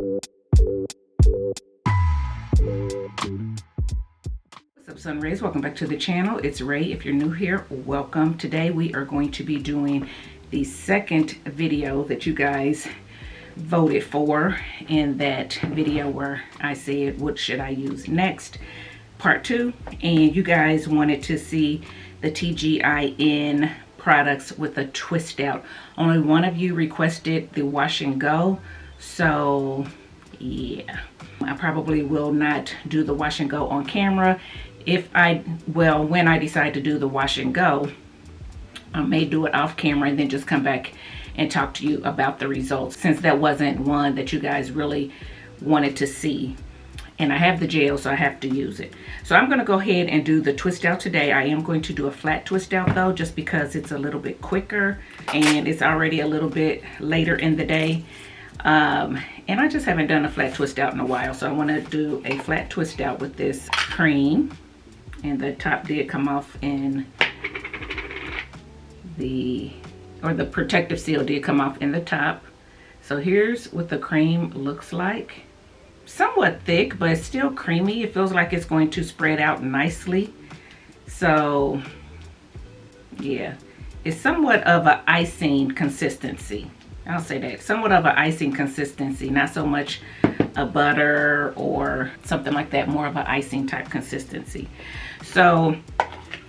What's up, Sun Rays? Welcome back to the channel. It's Ray. If you're new here, welcome. Today we are going to be doing the second video that you guys voted for in that video where I said what should I use next, part 2, and you guys wanted to see the TGIN products with a twist out. Only one of you requested the wash and go, so yeah, I probably will not do the wash and go on camera. When I decide to do the wash and go, I may do it off camera and then just come back and talk to you about the results, since that wasn't one that you guys really wanted to see. And I have the gel, so I have to use it. So I'm going to go ahead and do the twist out today. I am going to do a flat twist out though, just because it's a little bit quicker and it's already a little bit later in the day. And I just haven't done a flat twist out in a while, so I want to do a flat twist out with this cream. And the top did come off in the protective seal did come off in the top. So here's what the cream looks like. Somewhat thick, but it's still creamy. It feels like it's going to spread out nicely. So yeah, it's somewhat of an icing consistency. I'll say that, somewhat of an icing consistency, not so much a butter or something like that, more of an icing type consistency. So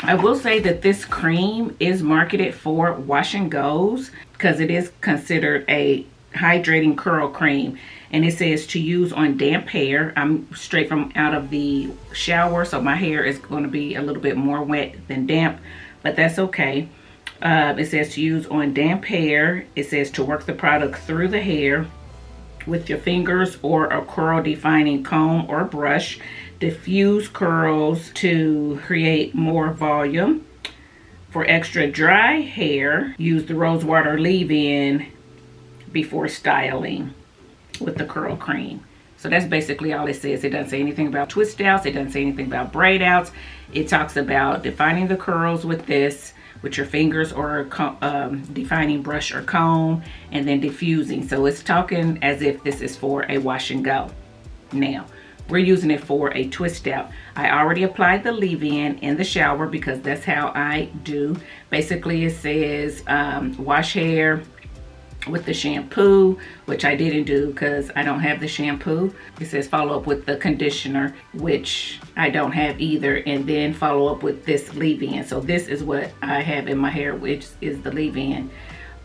I will say that this cream is marketed for wash and goes because it is considered a hydrating curl cream, and it says to use on damp hair. I'm straight from out of the shower, so my hair is going to be a little bit more wet than damp, but that's okay. It says to use on damp hair. It says to work the product through the hair with your fingers or a curl defining comb or brush. Diffuse curls to create more volume. For extra dry hair, use the Rosewater leave-in before styling with the curl cream. So that's basically all it says. It doesn't say anything about twist outs. It doesn't say anything about braid outs. It talks about defining the curls with this, with your fingers or a defining brush or comb, and then diffusing. So it's talking as if this is for a wash and go. Now, we're using it for a twist out. I already applied the leave-in in the shower because that's how I do. Basically, it says wash hair with the shampoo, which I didn't do because I don't have the shampoo. It says follow up with the conditioner, which I don't have either, and then follow up with this leave-in. So this is what I have in my hair, which is the leave-in.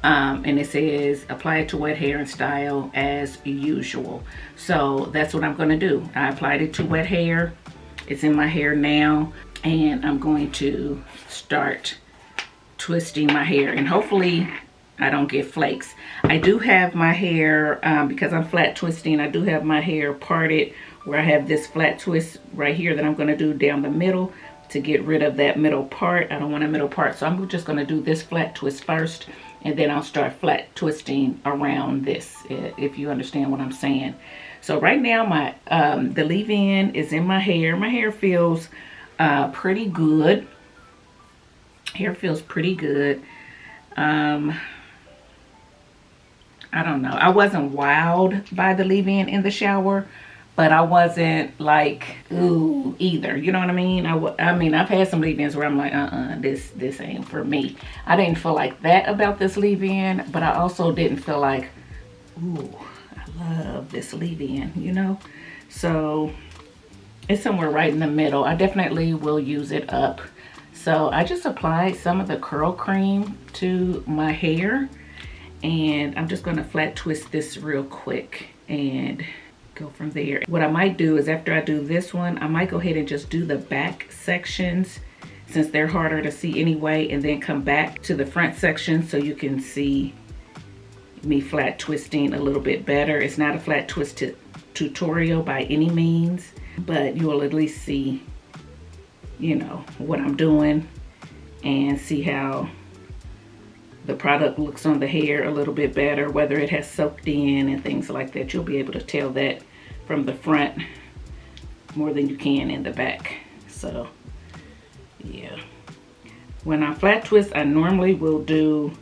And it says apply it to wet hair and style as usual. So that's what I'm going to do. I applied it to wet hair. It's in my hair now, and I'm going to start twisting my hair, and hopefully I don't get flakes. I do have my hair, because I'm flat twisting, I do have my hair parted where I have this flat twist right here that I'm going to do down the middle to get rid of that middle part. I don't want a middle part, so I'm just going to do this flat twist first, and then I'll start flat twisting around this, if you understand what I'm saying. So right now my the leave-in is in my hair. My hair feels pretty good. Hair feels pretty good. I don't know. I wasn't wowed by the leave-in in the shower, but I wasn't like, ooh, either. You know what I mean? I mean, I've had some leave-ins where I'm like, this ain't for me. I didn't feel like that about this leave-in, but I also didn't feel like, ooh, I love this leave-in, you know? So it's somewhere right in the middle. I definitely will use it up. So I just applied some of the curl cream to my hair, and I'm just going to flat twist this real quick and go from there. What I might do is, after I do this one, I might go ahead and just do the back sections since they're harder to see anyway, and then come back to the front section so you can see me flat twisting a little bit better. It's not a flat twist tutorial by any means, but you will at least see, you know, what I'm doing and see how the product looks on the hair a little bit better, whether it has soaked in and things like that. You'll be able to tell that from the front more than you can in the back. So yeah, when I flat twist, I normally will do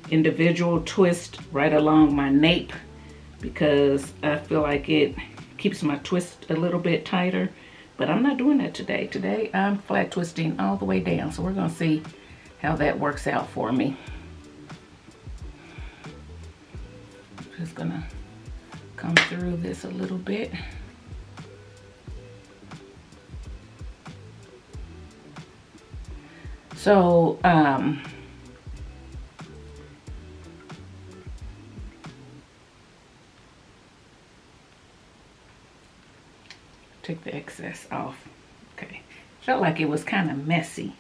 individual twist right along my nape because I feel like it keeps my twist a little bit tighter. But I'm not doing that today. Today I'm flat twisting all the way down. So we're gonna see how that works out for me. Just gonna come through this a little bit. So, take the excess off. Okay, felt like it was kind of messy.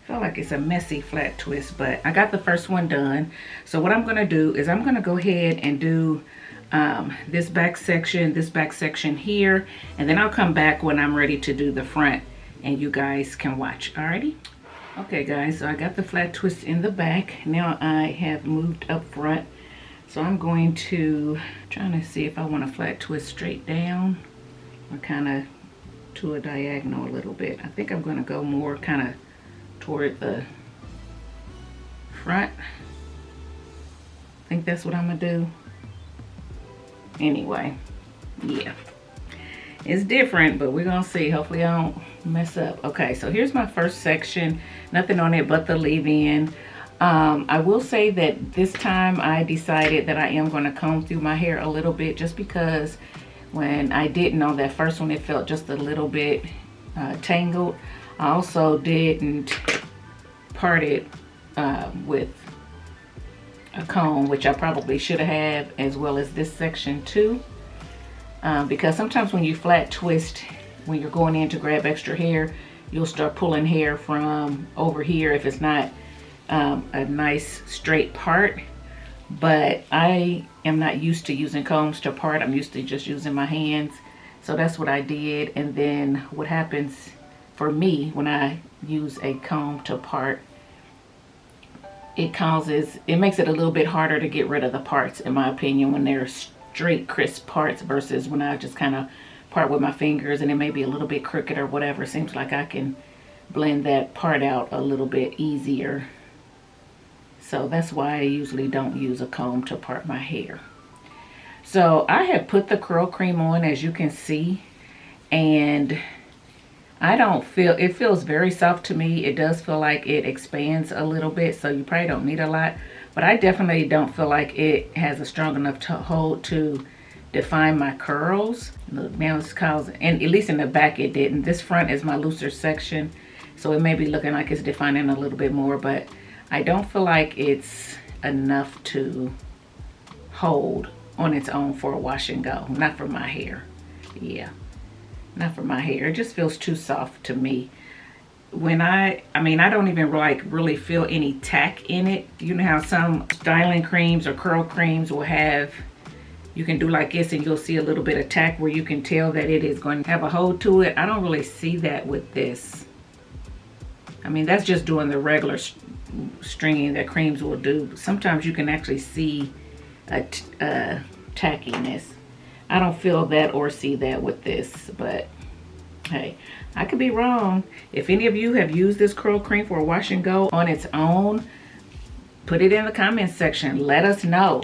Felt like it's a messy flat twist, but I got the first one done. So what I'm gonna do is I'm gonna go ahead and do this back section here, and then I'll come back when I'm ready to do the front and you guys can watch. Alrighty. Okay guys, so I got the flat twist in the back. Now I have moved up front. So I'm going to, trying to see if I want to flat twist straight down or kind of to a diagonal a little bit. I think I'm going to go more kind of toward the front. I think that's what I'm going to do. Anyway, yeah. It's different, but we're going to see. Hopefully I don't mess up. Okay, so here's my first section. Nothing on it but the leave-in. I will say that this time I decided that I am going to comb through my hair a little bit, just because when I didn't on that first one, it felt just a little bit tangled. I also didn't part it with a comb, which I probably should have, as well as this section too. Because sometimes when you flat twist, when you're going in to grab extra hair, you'll start pulling hair from over here if it's not a nice straight part. But I am not used to using combs to part. I'm used to just using my hands. So that's what I did. And then what happens for me when I use a comb to part, it makes it a little bit harder to get rid of the parts, in my opinion, when they're straight crisp parts versus when I just kind of part with my fingers and it may be a little bit crooked or whatever. It seems like I can blend that part out a little bit easier. So that's why I usually don't use a comb to part my hair. So I have put the curl cream on, as you can see, and I don't feel, it feels very soft to me. It does feel like it expands a little bit, so you probably don't need a lot. But I definitely don't feel like it has a strong enough hold to define my curls. Look, now it's causing, and at least in the back it didn't. This front is my looser section, so it may be looking like it's defining a little bit more, but I don't feel like it's enough to hold on its own for a wash and go. Not for my hair. Yeah, not for my hair. It just feels too soft to me. When I don't even like really feel any tack in it. You know how some styling creams or curl creams will have, you can do like this and you'll see a little bit of tack where you can tell that it is going to have a hold to it. I don't really see that with this. I mean, that's just doing the regular stringing that creams will do. Sometimes you can actually see a tackiness. I don't feel that or see that with this, but hey, I could be wrong. If any of you have used this curl cream for a wash and go on its own, put it in the comments section. Let us know.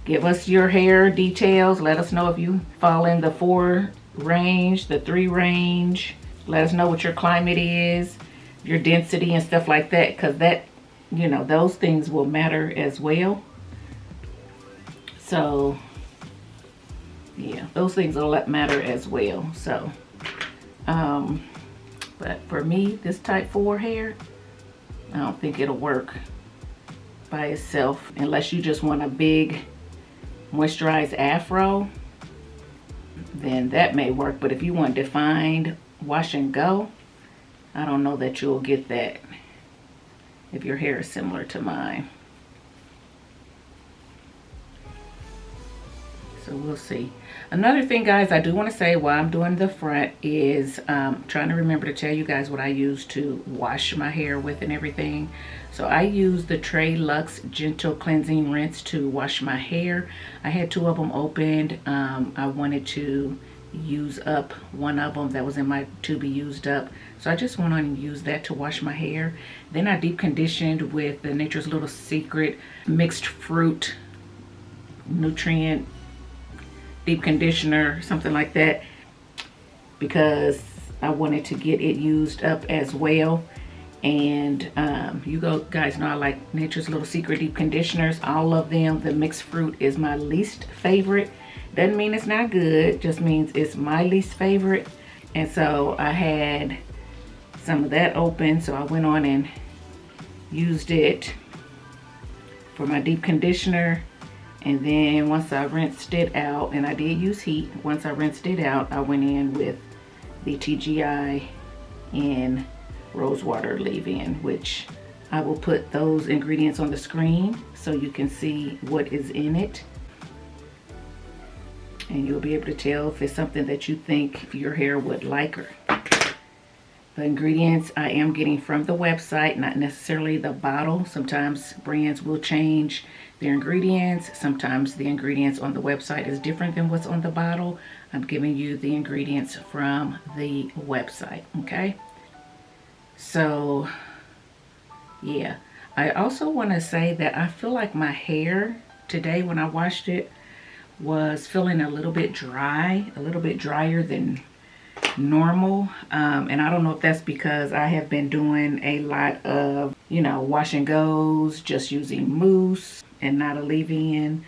Give us your hair details. Let us know if you fall in the 4 range, the 3 range. Let us know what your climate is, your density and stuff like that, because that, you know, those things will matter as well. So yeah, those things will matter as well. So but for me, this type 4 hair, I don't think it'll work by itself, unless you just want a big moisturized afro, then that may work. But if you want defined wash and go, I don't know that you'll get that if your hair is similar to mine. So we'll see. Another thing, guys, I do want to say while I'm doing the front is trying to remember to tell you guys what I use to wash my hair with and everything. So I use the Trey Luxe Gentle Cleansing Rinse to wash my hair. I had 2 of them opened. I wanted to use up one of them that was in my to be used up. So I just went on and used that to wash my hair. Then I deep conditioned with the Nature's Little Secret mixed fruit nutrient deep conditioner, something like that, because I wanted to get it used up as well. And you guys know I like Nature's Little Secret deep conditioners, all of them. The mixed fruit is my least favorite. Doesn't mean it's not good, just means it's my least favorite. And so I had some of that open, so I went on and used it for my deep conditioner. And then once I rinsed it out, and I did use heat, once I rinsed it out, I went in with the TGIN Rosewater leave-in, which I will put those ingredients on the screen so you can see what is in it. And you'll be able to tell if it's something that you think your hair would like. The ingredients I am getting from the website, not necessarily the bottle. Sometimes brands will change their ingredients. Sometimes the ingredients on the website is different than what's on the bottle. I'm giving you the ingredients from the website, okay? So, yeah. I also want to say that I feel like my hair today when I washed it was feeling a little bit dry, a little bit drier than normal. And I don't know if that's because I have been doing a lot of, you know, wash and goes, just using mousse and not a leave-in,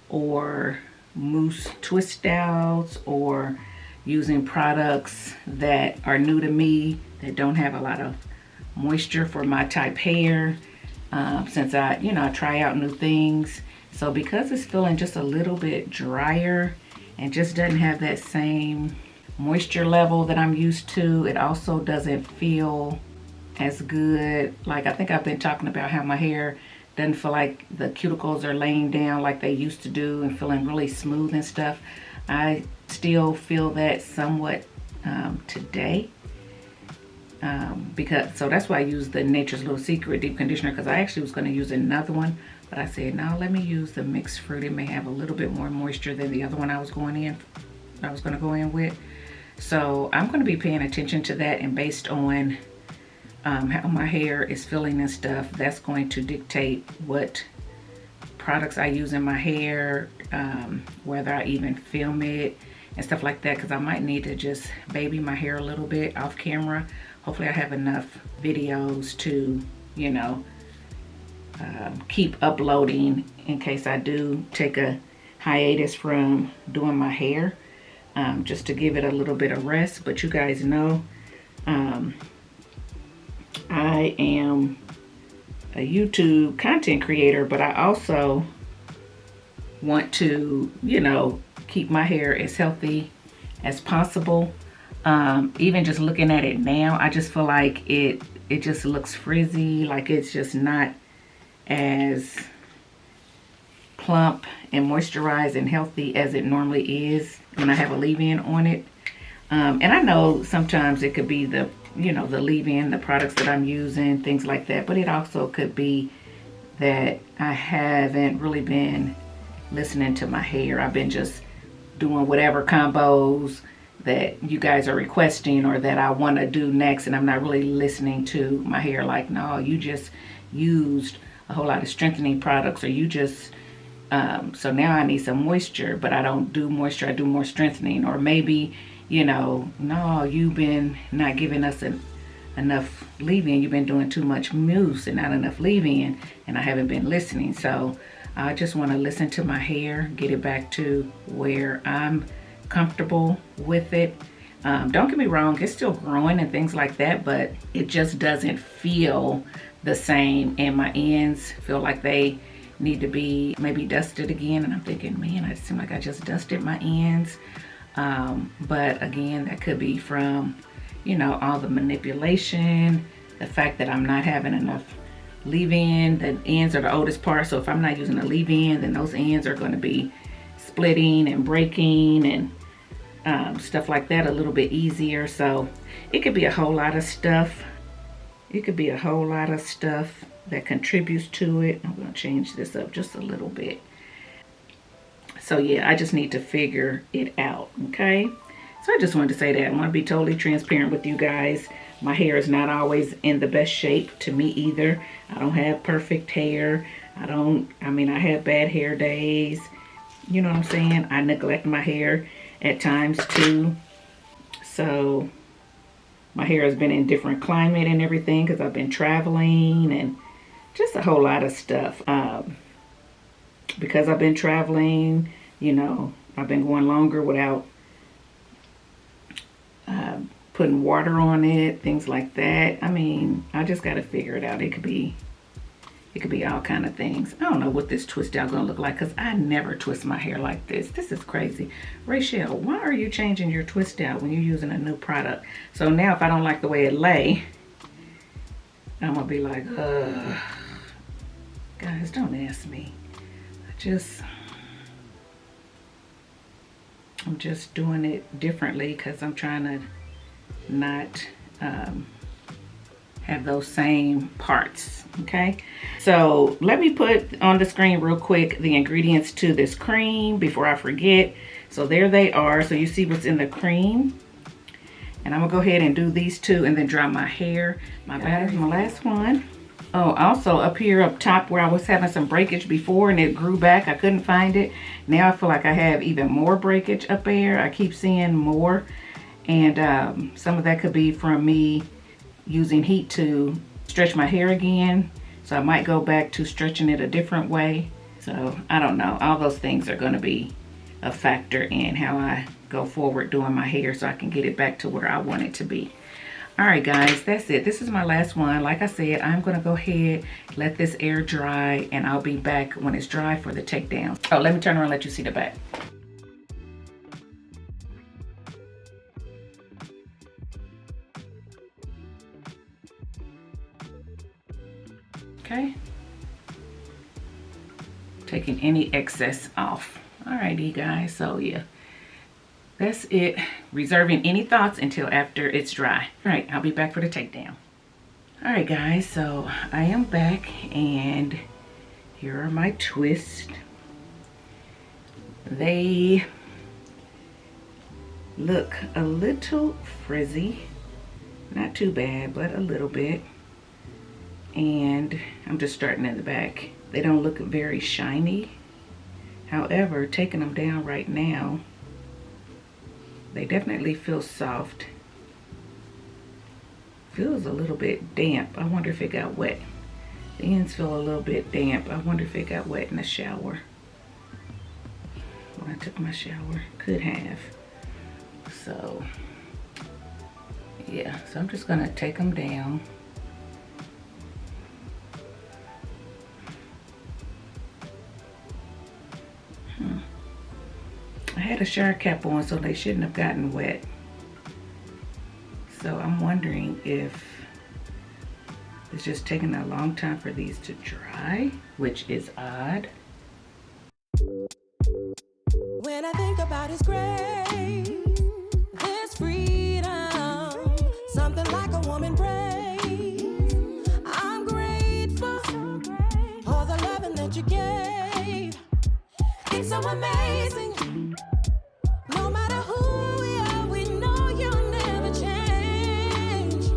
or mousse twist outs, or using products that are new to me that don't have a lot of moisture for my type hair, since I try out new things. So because it's feeling just a little bit drier and just doesn't have that same moisture level that I'm used to, it also doesn't feel as good. Like, I think I've been talking about how my hair doesn't feel like the cuticles are laying down like they used to do and feeling really smooth and stuff. I still feel that somewhat today. So that's why I use the Nature's Little Secret deep conditioner, because I actually was going to use another one, but I said, no, let me use the mixed fruit. It may have a little bit more moisture than the other one I was going to go in with. So I'm going to be paying attention to that, and based on how my hair is feeling and stuff, that's going to dictate what products I use in my hair, whether I even film it and stuff like that, because I might need to just baby my hair a little bit off camera. Hopefully I have enough videos to, you know, keep uploading in case I do take a hiatus from doing my hair, just to give it a little bit of rest. But you guys know I am a YouTube content creator, but I also want to, you know, keep my hair as healthy as possible. Even just looking at it now, I just feel like it just looks frizzy, like it's just not as plump and moisturized and healthy as it normally is when I have a leave-in on it. And I know sometimes it could be the, you know, the leave-in, the products that I'm using, things like that, but it also could be that I haven't really been listening to my hair. I've been just doing whatever combos that you guys are requesting or that I want to do next, and I'm not really listening to my hair. Like, no, you just used a whole lot of strengthening products, or you just so now I need some moisture, but I don't do moisture, I do more strengthening. Or maybe, you know, no, you've been not giving us enough leave-in, you've been doing too much mousse and not enough leave-in, and I haven't been listening. So I just want to listen to my hair, get it back to where I'm comfortable with it. Don't get me wrong, it's still growing and things like that, but it just doesn't feel the same, and my ends feel like they need to be maybe dusted again. And I'm thinking, man, it seems like I just dusted my ends. But again, that could be from, you know, all the manipulation, the fact that I'm not having enough leave-in. The ends are the oldest part, so if I'm not using a leave-in, then those ends are going to be splitting and breaking and stuff like that a little bit easier. So it could be a whole lot of stuff. It could be a whole lot of stuff that contributes to it. I'm going to change this up just a little bit. So yeah, I just need to figure it out, okay? So I just wanted to say that. I want to be totally transparent with you guys. My hair is not always in the best shape to me either. I don't have perfect hair. I have bad hair days. You know what I'm saying? I neglect my hair at times too. So my hair has been in different climate and everything because I've been traveling and just a whole lot of stuff. Because I've been traveling, you know, I've been going longer without putting water on it, things like that. I mean, I just got to figure it out. It could be all kind of things. I don't know what this twist out gonna look like because I never twist my hair like this. This is crazy. Rachel, why are you changing your twist out when you're using a new product? So now if I don't like the way it lay, I'm gonna be like, ugh. Guys, don't ask me. I'm just doing it differently because I'm trying to not have those same parts. Okay, so let me put on the screen real quick the ingredients to this cream before I forget. So there they are. So you see what's in the cream, and I'm gonna go ahead and do these two and then dry my hair. My last one. Oh, also up here up top where I was having some breakage before and it grew back, I couldn't find it. Now I feel like I have even more breakage up there. I keep seeing more, and some of that could be from me using heat to stretch my hair again. So I might go back to stretching it a different way. So I don't know. All those things are going to be a factor in how I go forward doing my hair so I can get it back to where I want it to be. All right, guys, that's it. This is my last one. Like I said, I'm going to go ahead, let this air dry, and I'll be back when it's dry for the takedown. Oh, let me turn around and let you see the back. Okay. Taking any excess off. Alrighty, guys, so yeah. That's it. Reserving any thoughts until after it's dry. All right, I'll be back for the takedown. All right, guys, so I am back, and here are my twists. They look a little frizzy. Not too bad, but a little bit. And I'm just starting in the back. They don't look very shiny. However, taking them down right now, they definitely feel soft. Feels a little bit damp. I wonder if it got wet. The ends feel a little bit damp. I wonder if it got wet in the shower. When I took my shower, could have. So, yeah, so I'm just gonna take them down. I had a shower cap on, so they shouldn't have gotten wet. So I'm wondering if it's just taking a long time for these to dry, which is odd. When I think about his grace, his freedom, something like a woman prays. I'm grateful for the loving that you gave. It's so amazing. No matter who we are, we know you'll never change.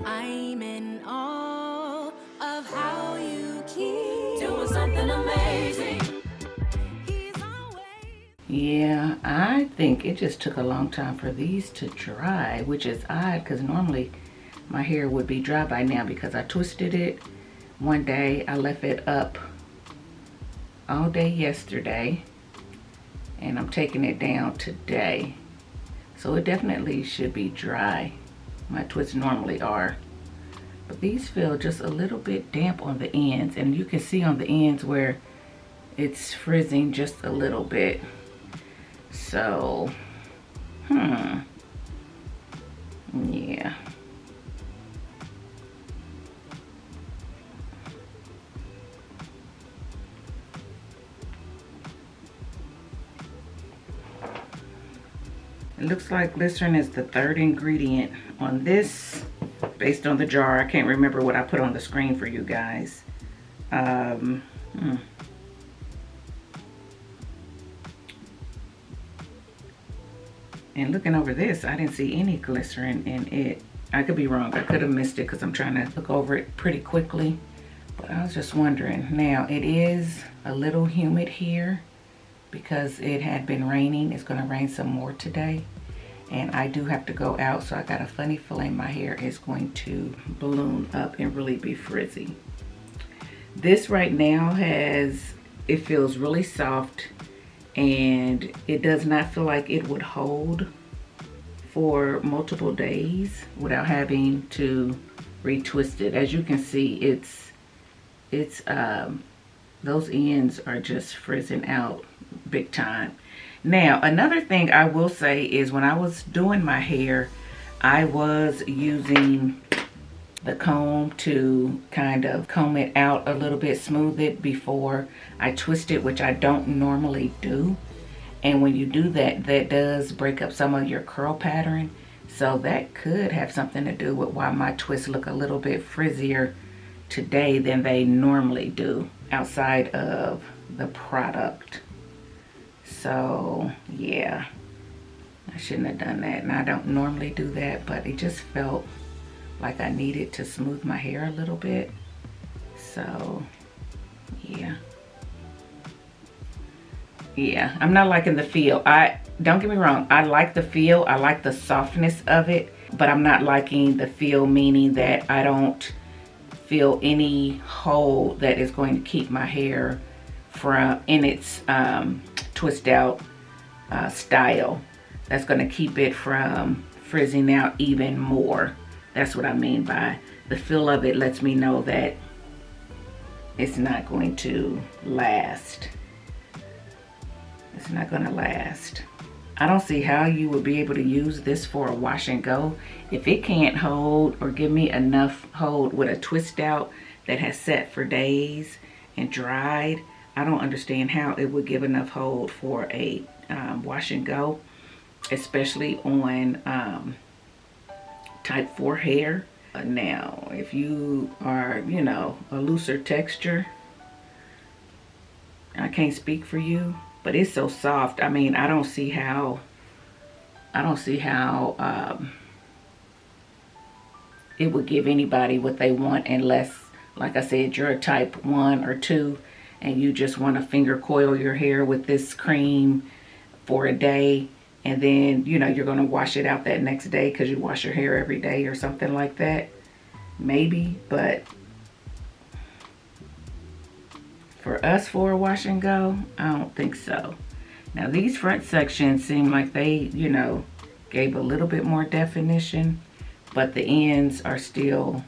I'm in awe of how you keep doing something amazing. Yeah, I think it just took a long time for these to dry, which is odd because normally my hair would be dry by now because I twisted it one day. I left it up all day yesterday, and I'm taking it down today. So it definitely should be dry. My twists normally are. But these feel just a little bit damp on the ends, and you can see on the ends where it's frizzing just a little bit. So, yeah. It looks like glycerin is the third ingredient on this, based on the jar. I can't remember what I put on the screen for you guys. And looking over this, I didn't see any glycerin in it. I could be wrong. I could have missed it because I'm trying to look over it pretty quickly. But I was just wondering. Now, it is a little humid here. because it had been raining. It's going to rain some more today. And I do have to go out, so I got a funny feeling my hair is going to balloon up and really be frizzy. This right now it feels really soft, and it does not feel like it would hold for multiple days without having to retwist it. As you can see, those ends are just frizzing out big time. Now, another thing I will say is when I was doing my hair, I was using the comb to kind of comb it out a little bit, smooth it before I twist it, which I don't normally do. And when you do that, that does break up some of your curl pattern. So that could have something to do with why my twists look a little bit frizzier today than they normally do outside of the product. So yeah, I shouldn't have done that, and I don't normally do that, but it just felt like I needed to smooth my hair a little bit. So yeah, I'm not liking the feel. Don't get me wrong, I like the feel, I like the softness of it, but I'm not liking the feel, meaning that I don't feel any hold that is going to keep my hair from in its twist out style. That's going to keep it from frizzing out even more. That's what I mean by the feel of it. Lets me know that it's not going to last. It's not going to last. I don't see how you would be able to use this for a wash and go if it can't hold or give me enough hold with a twist out that has set for days and dried. I don't understand how it would give enough hold for a wash and go, especially on type 4 hair. Now, if you are, you know, a looser texture, I can't speak for you, but it's so soft. I mean, I don't see how it would give anybody what they want unless, like I said, you're a type 1 or 2 and you just want to finger coil your hair with this cream for a day, and then, you know, you're going to wash it out that next day because you wash your hair every day or something like that. Maybe, but for us for a wash and go, I don't think so. Now these front sections seem like they, you know, gave a little bit more definition, but the ends are still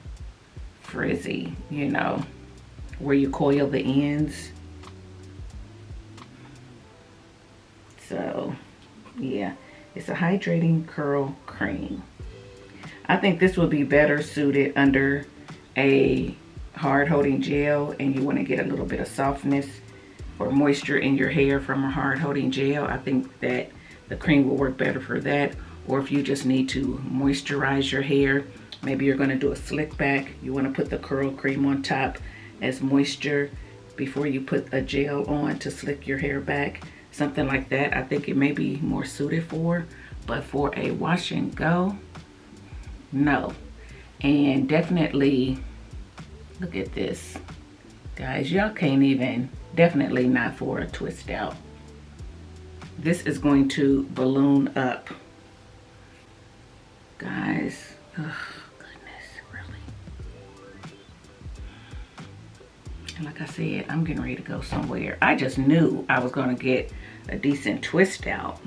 frizzy, you know, where you coil the ends. So yeah, it's a hydrating curl cream. I think this would be better suited under a hard holding gel and you want to get a little bit of softness or moisture in your hair from a hard holding gel. I think that the cream will work better for that. Or if you just need to moisturize your hair, maybe you're going to do a slick back, you want to put the curl cream on top as moisture before you put a gel on to slick your hair back, something like that. I think it may be more suited for, but for a wash and go, no. And definitely, look at this, guys, y'all can't even, definitely not for a twist out. This is going to balloon up, guys. Oh goodness, really. And like I said, I'm getting ready to go somewhere. I just knew I was going to get a decent twist out,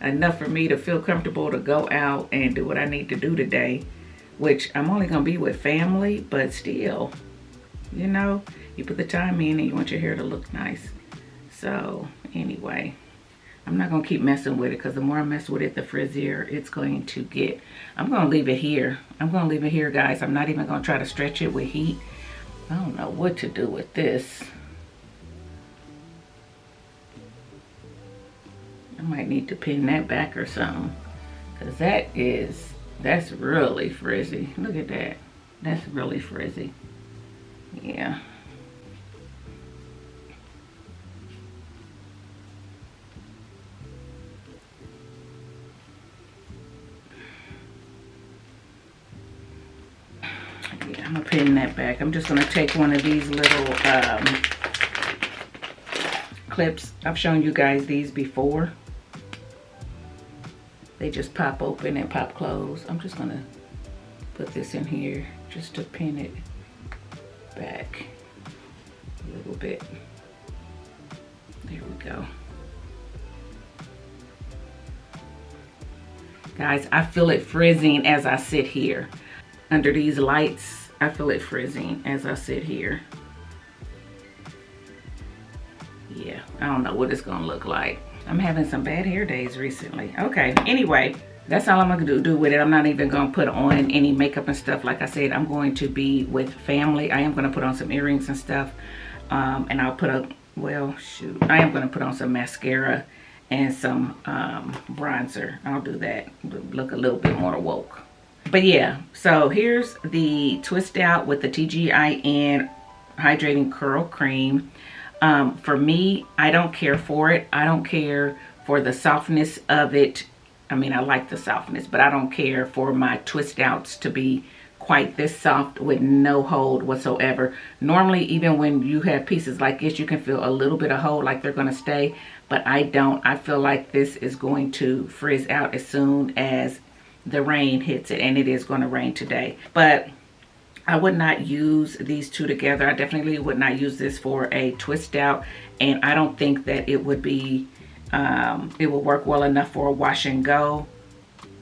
enough for me to feel comfortable to go out and do what I need to do today, which I'm only going to be with family, but still, you know, you put the time in and you want your hair to look nice. So anyway, I'm not going to keep messing with it, because the more I mess with it, the frizzier it's going to get. I'm going to leave it here. I'm going to leave it here, guys. I'm not even going to try to stretch it with heat. I don't know what to do with this. I might need to pin that back or something, because that's really frizzy. Look at that. That's really frizzy. Yeah. Yeah, I'm gonna pin that back. I'm just gonna take one of these little clips. I've shown you guys these before. They just pop open and pop close. I'm just gonna put this in here just to pin it back a little bit. There we go. Guys, I feel it frizzing as I sit here. Under these lights, I feel it frizzing as I sit here. Yeah, I don't know what it's gonna look like. I'm having some bad hair days recently. Okay, anyway, that's all I'm gonna do with it. I'm not even gonna put on any makeup and stuff. Like I said, I'm going to be with family. I am gonna put on some earrings and stuff. And I'll put a, well, shoot, I am gonna put on some mascara and some bronzer. I'll do that, look a little bit more woke. But yeah, so here's the twist out with the TGIN Hydrating Curl Cream. For me, I don't care for it. I don't care for the softness of it. I mean, I like the softness, but I don't care for my twist outs to be quite this soft with no hold whatsoever. Normally, even when you have pieces like this, you can feel a little bit of hold, like they're going to stay, but I don't. I feel like this is going to frizz out as soon as the rain hits it, and it is going to rain today. But I would not use these two together. I definitely would not use this for a twist out, and I don't think that it would be, it will work well enough for a wash and go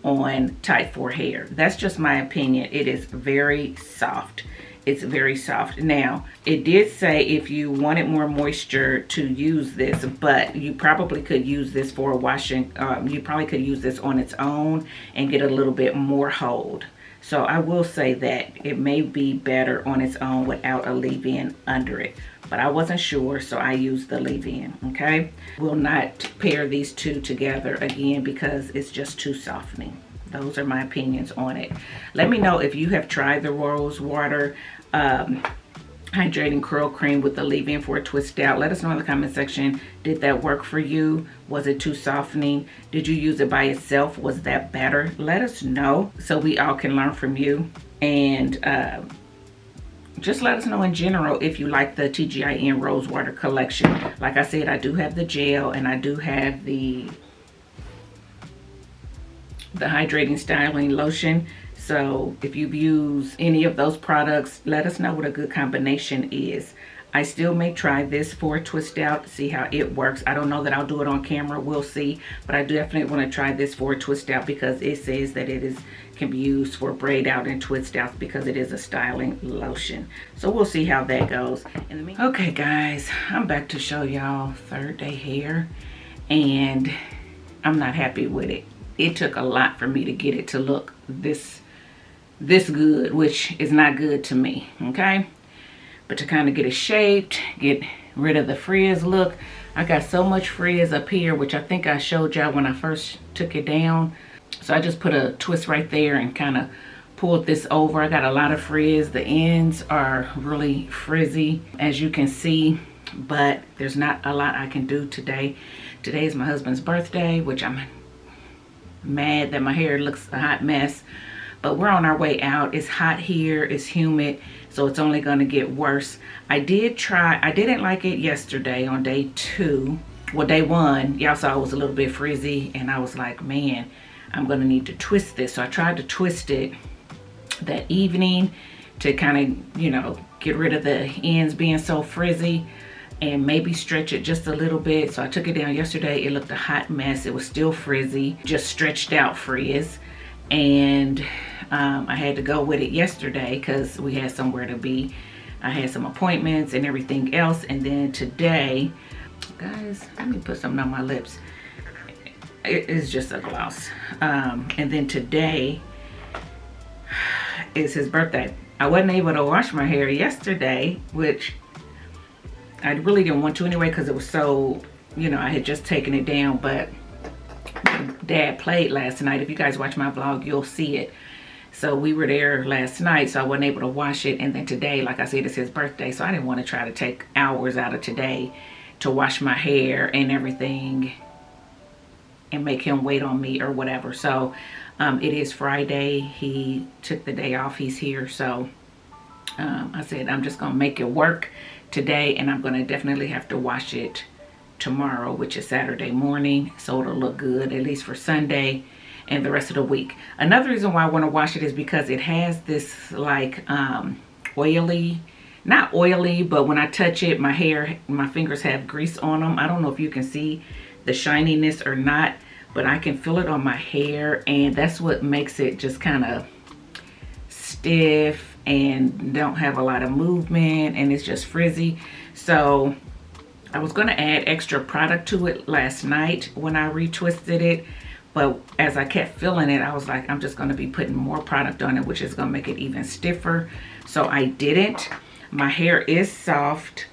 on type 4 hair. That's just my opinion. It is very soft. It's very soft. Now, it did say if you wanted more moisture to use this, but you probably could use this for a washing. You probably could use this on its own and get a little bit more hold. So I will say that it may be better on its own without a leave-in under it. But I wasn't sure, so I used the leave-in, okay? Will not pair these two together again because it's just too softening. Those are my opinions on it. Let me know if you have tried the Rosewater Hydrating Curl Cream with the leave-in for a twist out. Let us know in the comment section. Did that work for you? Was it too softening? Did you use it by itself? Was that better? Let us know so we all can learn from you. And just let us know in general if you like the TGIN Rosewater collection. Like I said, I do have the gel and I do have the hydrating styling lotion. So if you've used any of those products, let us know what a good combination is. I still may try this for a twist out, see how it works. I don't know that I'll do it on camera, we'll see. But I definitely want to try this for a twist out because it says that it can be used for braid out and twist outs because it is a styling lotion. So we'll see how that goes. Okay guys, I'm back to show y'all third day hair and I'm not happy with it. It took a lot for me to get it to look this good, which is not good to me, okay? But to kind of get it shaped, get rid of the frizz look. I got so much frizz up here, which I think I showed y'all when I first took it down. So I just put a twist right there and kind of pulled this over. I got a lot of frizz. The ends are really frizzy, as you can see, but there's not a lot I can do today. Today is my husband's birthday, which I'm mad that my hair looks a hot mess. But we're on our way out. It's hot here, it's humid, so it's only gonna get worse. I didn't like it yesterday on day 2. Well, day 1, y'all saw it was a little bit frizzy, and I was like, man, I'm gonna need to twist this. So I tried to twist it that evening to kind of, you know, get rid of the ends being so frizzy and maybe stretch it just a little bit. So I took it down yesterday. It looked a hot mess. It was still frizzy, just stretched out frizz. And I had to go with it yesterday because we had somewhere to be. I had some appointments and everything else. And then today, guys, let me put something on my lips. It is just a gloss. And then today is his birthday. I wasn't able to wash my hair yesterday, which I really didn't want to anyway because it was so, you know, I had just taken it down. But Dad played last night. If you guys watch my vlog, you'll see it. So we were there last night, so I wasn't able to wash it. And then today, like I said, it's his birthday, so I didn't want to try to take hours out of today to wash my hair and everything and make him wait on me or whatever. So it is Friday. He took the day off. He's here. So I said I'm just gonna make it work today, and I'm gonna definitely have to wash it tomorrow, which is Saturday morning, so it'll look good at least for Sunday and the rest of the week. Another reason why I want to wash it is because it has this like oily, not oily, but when I touch it, my fingers have grease on them. I don't know if you can see the shininess or not, but I can feel it on my hair, and that's what makes it just kind of stiff and don't have a lot of movement, and it's just frizzy. So I was going to add extra product to it last night when I retwisted it, but as I kept feeling it, I was like, I'm just going to be putting more product on it, which is going to make it even stiffer. So I didn't. My hair is soft.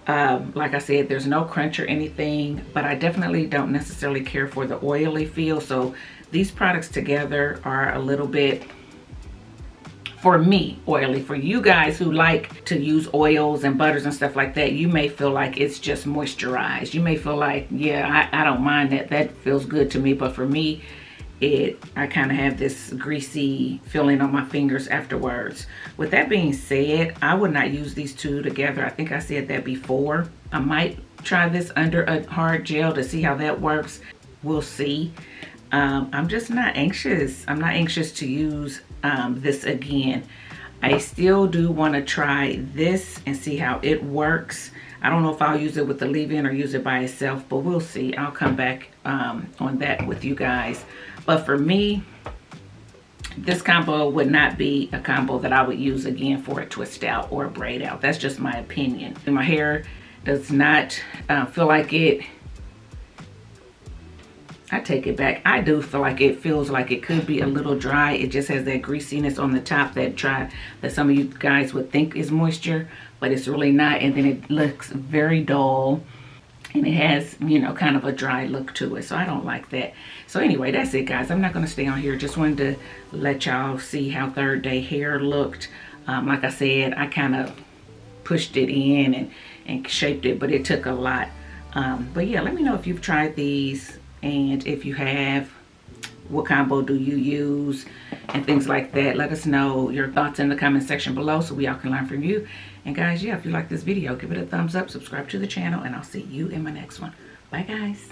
Like I said, there's no crunch or anything, but I definitely don't necessarily care for the oily feel. So these products together are a little bit, for me, oily. For you guys who like to use oils and butters and stuff like that, you may feel like it's just moisturized. You may feel like, yeah, I don't mind that. That feels good to me. But for me, I kind of have this greasy feeling on my fingers afterwards. With that being said, I would not use these two together. I think I said that before. I might try this under a hard gel to see how that works. We'll see. I'm just not anxious. I'm not anxious to use this again. I still do want to try this and see how it works. I don't know if I'll use it with the leave-in or use it by itself, but we'll see. I'll come back on that with you guys. But for me, this combo would not be a combo that I would use again for a twist out or a braid out. That's just my opinion. My hair does not feel like it. I take it back. I do feel like it feels like it could be a little dry. It just has that greasiness on the top that some of you guys would think is moisture, but it's really not. And then it looks very dull, and it has, you know, kind of a dry look to it. So I don't like that. So anyway, that's it, guys. I'm not going to stay on here. Just wanted to let y'all see how third day hair looked. Like I said, I kind of pushed it in and shaped it, but it took a lot. But yeah, let me know if you've tried these. And if you have, what combo do you use and things like that. Let us know your thoughts in the comment section below so we all can learn from you. And guys, yeah, if you like this video, give it a thumbs up, subscribe to the channel, and I'll see you in my next one. Bye, guys.